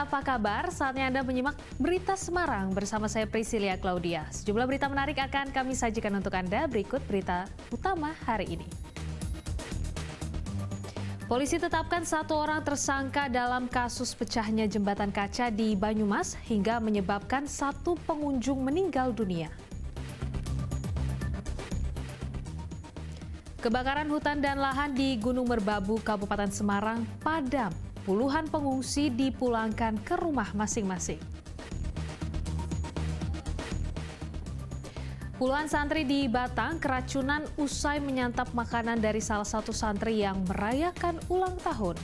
apa kabar? Saatnya Anda menyimak Berita Semarang bersama saya Priscilia Claudia. Sejumlah berita menarik akan kami sajikan untuk Anda. Berikut berita utama hari ini. Polisi tetapkan 1 orang tersangka dalam kasus pecahnya jembatan kaca di Banyumas hingga menyebabkan 1 pengunjung meninggal dunia. Kebakaran hutan dan lahan di Gunung Merbabu, Kabupaten Semarang padam. Puluhan pengungsi dipulangkan ke rumah masing-masing. Puluhan santri di Batang keracunan usai menyantap makanan dari salah satu santri yang merayakan ulang tahun.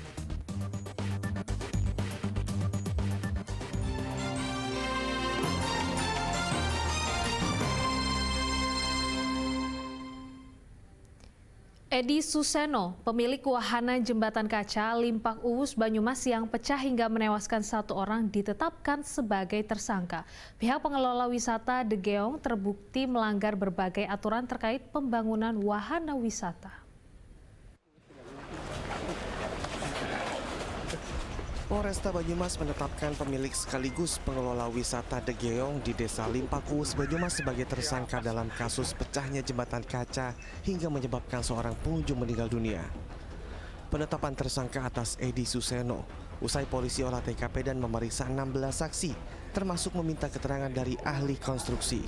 Edi Suseno, pemilik wahana jembatan kaca Limpak Uwus Banyumas yang pecah hingga menewaskan 1 orang ditetapkan sebagai tersangka. Pihak pengelola wisata De Geong terbukti melanggar berbagai aturan terkait pembangunan wahana wisata. Polresta Banyumas menetapkan pemilik sekaligus pengelola wisata De Geong di Desa Limpak Uwus Banyumas sebagai tersangka dalam kasus pecahnya jembatan kaca hingga menyebabkan seorang pengunjung meninggal dunia. Penetapan tersangka atas Edi Suseno usai polisi olah TKP dan memeriksa 16 saksi, termasuk meminta keterangan dari ahli konstruksi.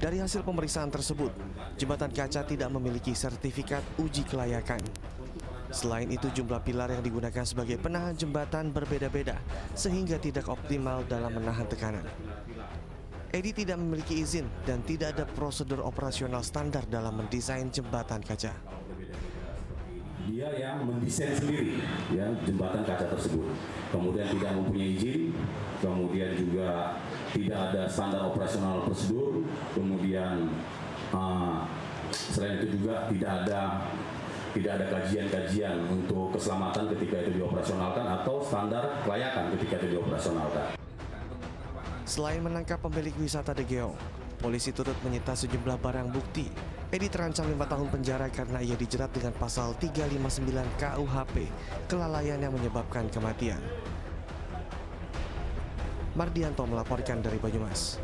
Dari hasil pemeriksaan tersebut, jembatan kaca tidak memiliki sertifikat uji kelayakan. Selain itu, jumlah pilar yang digunakan sebagai penahan jembatan berbeda-beda sehingga tidak optimal dalam menahan tekanan. Edi tidak memiliki izin dan tidak ada prosedur operasional standar dalam mendesain jembatan kaca. Dia yang mendesain sendiri ya jembatan kaca tersebut, kemudian tidak mempunyai izin, kemudian juga tidak ada standar operasional prosedur, kemudian selain itu juga tidak ada kajian-kajian untuk keselamatan ketika itu dioperasionalkan atau standar kelayakan ketika itu dioperasionalkan. Selain menangkap pemilik wisata De Geong, polisi turut menyita sejumlah barang bukti. Edi terancam 5 tahun penjara karena ia dijerat dengan pasal 359 KUHP, kelalaian yang menyebabkan kematian. Mardianto melaporkan dari Banyumas.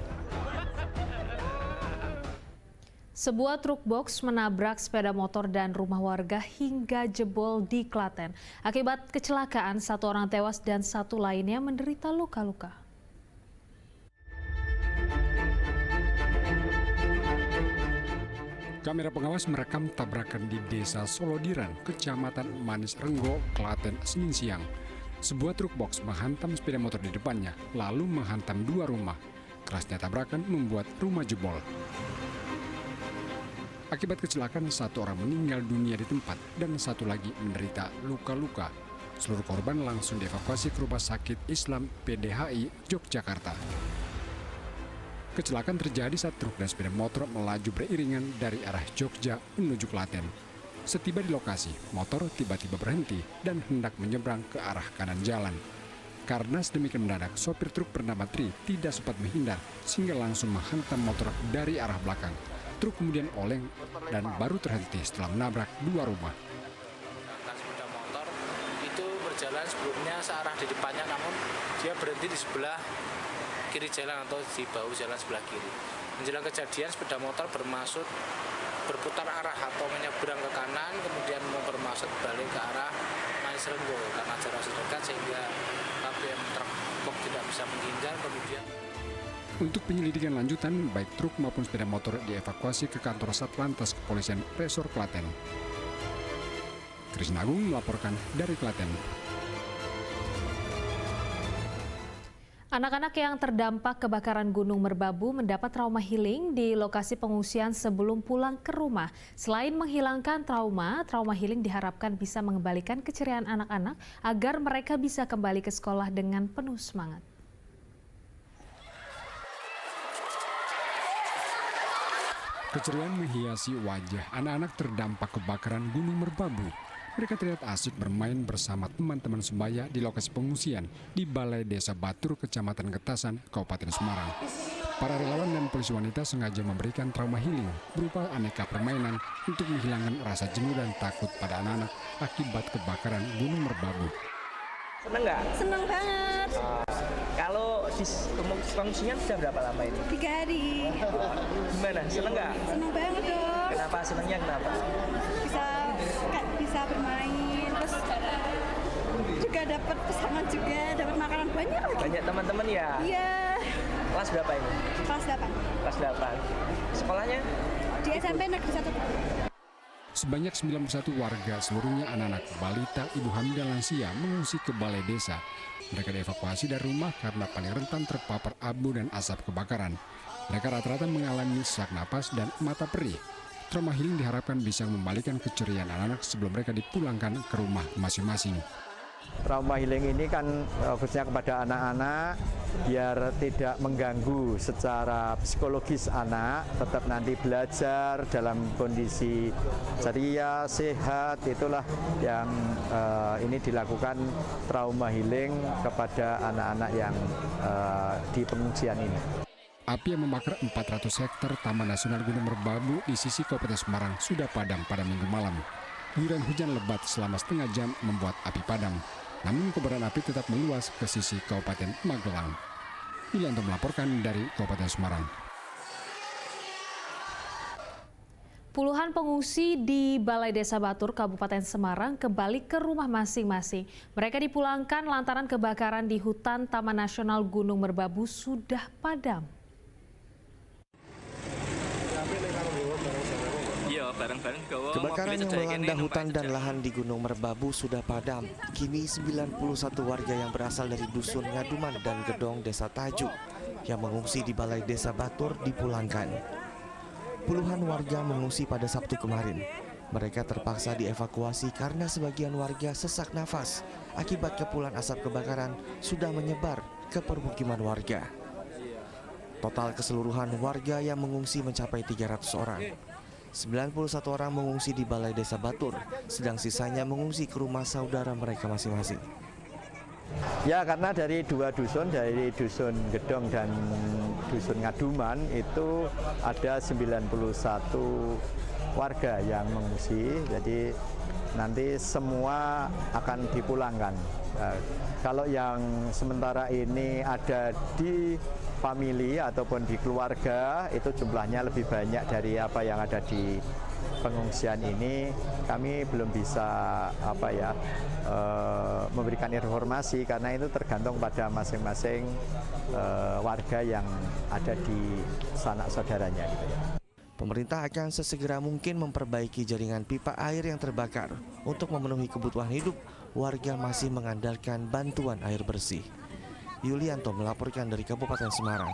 Sebuah truk box menabrak sepeda motor dan rumah warga hingga jebol di Klaten. Akibat kecelakaan, 1 orang tewas dan 1 lainnya menderita luka-luka. Kamera pengawas merekam tabrakan di Desa Solodiran, Kecamatan Manis Renggo, Klaten, Senin siang. Sebuah truk box menghantam sepeda motor di depannya, lalu menghantam 2 rumah. Kerasnya tabrakan membuat rumah jebol. Akibat kecelakaan, 1 orang meninggal dunia di tempat dan 1 lagi menderita luka-luka. Seluruh korban langsung dievakuasi ke Rumah Sakit Islam PDHI Yogyakarta. Kecelakaan terjadi saat truk dan sepeda motor melaju beriringan dari arah Jogja menuju Klaten. Setiba di lokasi, motor tiba-tiba berhenti dan hendak menyeberang ke arah kanan jalan. Karena sedemikian mendadak, sopir truk bernama Tri tidak sempat menghindar sehingga langsung menghantam motor dari arah belakang. Truk kemudian oleng dan baru terhenti setelah menabrak 2 rumah. Sepeda motor itu berjalan sebelumnya searah di depannya, namun dia berhenti di sebelah kiri jalan atau di bahu jalan sebelah kiri. Menjelang kejadian, sepeda motor bermaksud berputar arah atau menyeberang ke kanan, kemudian bermaksud balik ke arah Manis Renggo karena jarak dekat sehingga KBM truk box tidak bisa menghindar. Kemudian untuk penyelidikan lanjutan, baik truk maupun sepeda motor dievakuasi ke kantor Satlantas Kepolisian Resor Klaten. Krisna Agung melaporkan dari Klaten. Anak-anak yang terdampak kebakaran Gunung Merbabu mendapat trauma healing di lokasi pengungsian sebelum pulang ke rumah. Selain menghilangkan trauma healing diharapkan bisa mengembalikan keceriaan anak-anak agar mereka bisa kembali ke sekolah dengan penuh semangat. Keceriaan menghiasi wajah anak-anak terdampak kebakaran Gunung Merbabu. Mereka terlihat asik bermain bersama teman-teman sebaya di lokasi pengungsian di Balai Desa Batur, Kecamatan Getasan, Kabupaten Semarang. Para relawan dan polisi wanita sengaja memberikan trauma healing berupa aneka permainan untuk menghilangkan rasa jenuh dan takut pada anak-anak akibat kebakaran Gunung Merbabu. Seneng nggak? Seneng banget. Kalau di pengungsian sudah berapa lama ini? 3 hari. Gimana? Seneng nggak? Seneng banget dong. Kenapa senengnya? Kenapa? Bisa bermain, terus juga dapat pesanan juga, dapat makanan banyak lagi. Banyak teman-teman ya? Iya. Kelas berapa ini? Kelas 8. Kelas 8. Sekolahnya? Di SMP Negeri 1. Sebanyak 91 warga, seluruhnya anak-anak, balita, ibu hamil dan lansia mengungsi ke balai desa. Mereka dievakuasi dari rumah karena paling rentan terpapar abu dan asap kebakaran. Mereka rata-rata mengalami sesak napas dan mata perih. Trauma healing diharapkan bisa membalikan keceriaan anak-anak sebelum mereka dipulangkan ke rumah masing-masing. Trauma healing ini kan khususnya kepada anak-anak biar tidak mengganggu secara psikologis anak, tetap nanti belajar dalam kondisi ceria, sehat. Itulah yang ini dilakukan trauma healing kepada anak-anak yang di pengungsian ini. Api yang membakar 400 hektar Taman Nasional Gunung Merbabu di sisi Kabupaten Semarang sudah padam pada Minggu malam. Guyuran hujan lebat selama setengah jam membuat api padam. Namun kobaran api tetap meluas ke sisi Kabupaten Magelang. Yulianto melaporkan dari Kabupaten Semarang. Puluhan pengungsi di Balai Desa Batur, Kabupaten Semarang kembali ke rumah masing-masing. Mereka dipulangkan lantaran kebakaran di hutan Taman Nasional Gunung Merbabu sudah padam. Kebakaran yang melanda hutan dan lahan di Gunung Merbabu sudah padam. Kini 91 warga yang berasal dari Dusun Ngaduman dan Gedong Desa Tajuk yang mengungsi di Balai Desa Batur dipulangkan. Puluhan warga mengungsi pada Sabtu kemarin. Mereka terpaksa dievakuasi karena sebagian warga sesak nafas akibat kepulan asap kebakaran sudah menyebar ke permukiman warga. Total keseluruhan warga yang mengungsi mencapai 300 orang. 91 orang mengungsi di Balai Desa Batur, sedang sisanya mengungsi ke rumah saudara mereka masing-masing. Ya, karena dari 2 dusun, dari Dusun Gedong dan Dusun Ngaduman itu ada 91 warga yang mengungsi, jadi nanti semua akan dipulangkan. Kalau yang sementara ini ada di famili ataupun di keluarga, itu jumlahnya lebih banyak dari apa yang ada di pengungsian ini. Kami belum bisa memberikan informasi karena itu tergantung pada masing-masing warga yang ada di sanak saudaranya gitu ya. Pemerintah akan sesegera mungkin memperbaiki jaringan pipa air yang terbakar. Untuk memenuhi kebutuhan hidup, warga masih mengandalkan bantuan air bersih. Yulianto melaporkan dari Kabupaten Semarang.